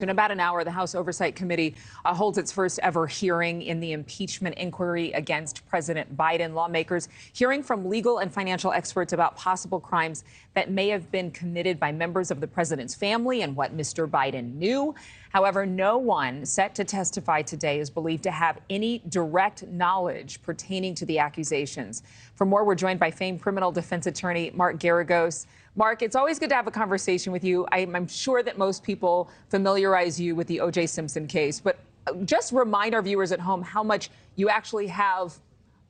In about an hour, the House Oversight Committee holds its first ever hearing in the impeachment inquiry against President Biden. Lawmakers hearing from legal and financial experts about possible crimes that may have been committed by members of the president's family and what Mr. Biden knew. However, no one set to testify today is believed to have any direct knowledge pertaining to the accusations. For more, we're joined by famed criminal defense attorney Mark Geragos. Mark, it's always good to have a conversation with you. I'm sure that most people familiarize you with the O.J. Simpson case, but just remind our viewers at home how much you actually have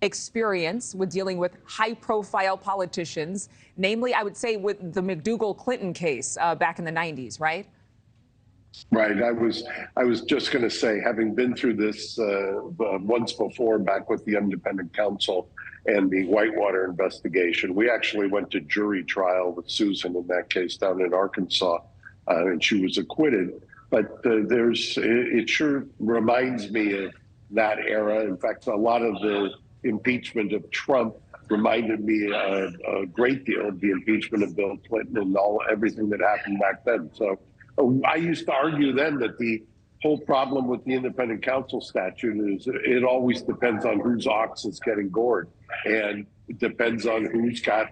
experience with dealing with high-profile politicians, namely, I would say, with the McDougal-Clinton case back in the 90s, right? Right. I was just going to say, having been through this once before, back with the independent counsel and the Whitewater investigation, we actually went to jury trial with Susan in that case down in Arkansas, and she was acquitted. But it sure reminds me of that era. In fact, a lot of the impeachment of Trump reminded me a great deal of the impeachment of Bill Clinton and everything that happened back then. So I used to argue then that the whole problem with the independent counsel statute is it always depends on whose ox is getting gored, and it depends on who's got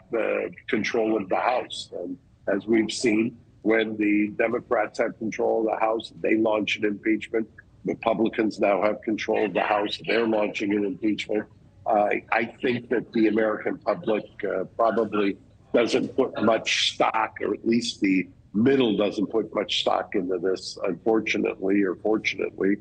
control of the House. And as we've seen, when the Democrats have control of the House, they launch an impeachment. Republicans now have control of the House. They're launching an impeachment. I think that the American public probably doesn't put much stock, or at least the middle doesn't put much stock into this, unfortunately or fortunately,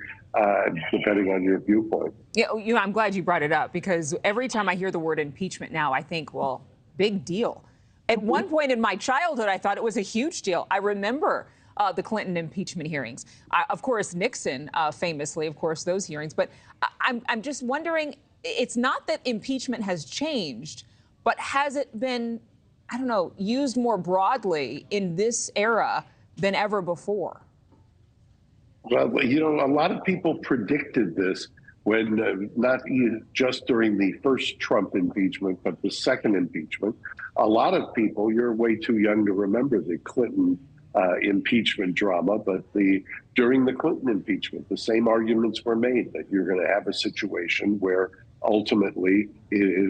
depending on your viewpoint. Yeah, I'm glad you brought it up, because every time I hear the word impeachment now, I think, well, big deal. At one point in my childhood, I thought it was a huge deal. I remember the Clinton impeachment hearings. Of course, Nixon, famously, of course, those hearings. But I'm just wondering, it's not that impeachment has changed, but has it been, I don't know, used more broadly in this era than ever before? Well, you know, a lot of people predicted this when not just during the first Trump impeachment, but the second impeachment. A lot of people, you're way too young to remember the Clinton impeachment drama, but during the Clinton impeachment, the same arguments were made that you're going to have a situation where ultimately,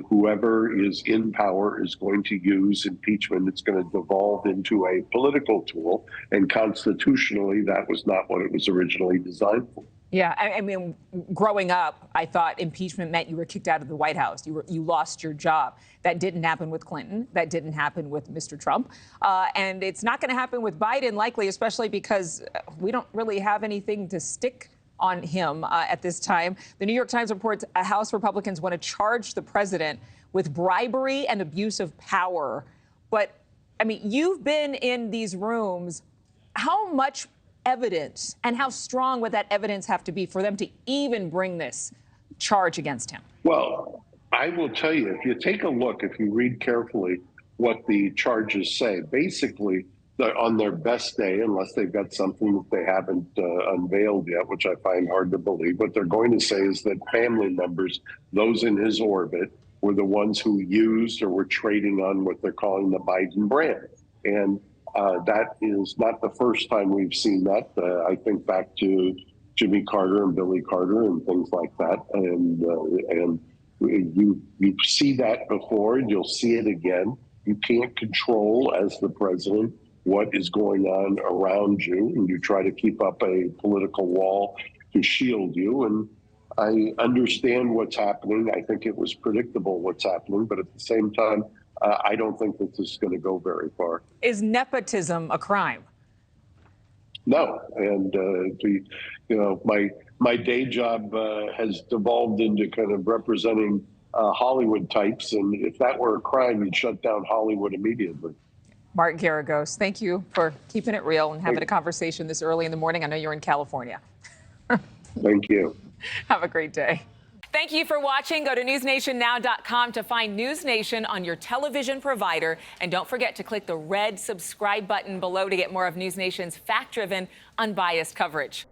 whoever is in power is going to use impeachment. It's going to devolve into a political tool. And constitutionally, that was not what it was originally designed for. Yeah, I mean, growing up, I thought impeachment meant you were kicked out of the White House. You lost your job. That didn't happen with Clinton. That didn't happen with Mr. Trump. And it's not going to happen with Biden, likely, especially because we don't really have anything to stick on him at this time. The New York Times reports House Republicans want to charge the president with bribery and abuse of power. But, I mean, you've been in these rooms. How much evidence and how strong would that evidence have to be for them to even bring this charge against him? Well, I will tell you, if you take a look, if you read carefully what the charges say, basically, on their best day, unless they've got something that they haven't unveiled yet, which I find hard to believe, what they're going to say is that family members, those in his orbit, were the ones who used or were trading on what they're calling the Biden brand. And that is not the first time we've seen that. I think back to Jimmy Carter and Billy Carter and things like that. And you see that before, and you'll see it again. You can't control, as the president, what is going on around you, and you try to keep up a political wall to shield you. And I understand what's happening. I think it was predictable what's happening, but at the same time, I don't think that this is going to go very far. Is nepotism a crime? No, and my day job has devolved into kind of representing Hollywood types, and if that were a crime, you'd shut down Hollywood immediately. Mark Geragos, thank you for keeping it real and having a conversation this early in the morning. I know you're in California. Thank you. Have a great day. Thank you for watching. Go to newsnationnow.com to find NewsNation on your television provider. And don't forget to click the red subscribe button below to get more of NewsNation's fact-driven, unbiased coverage.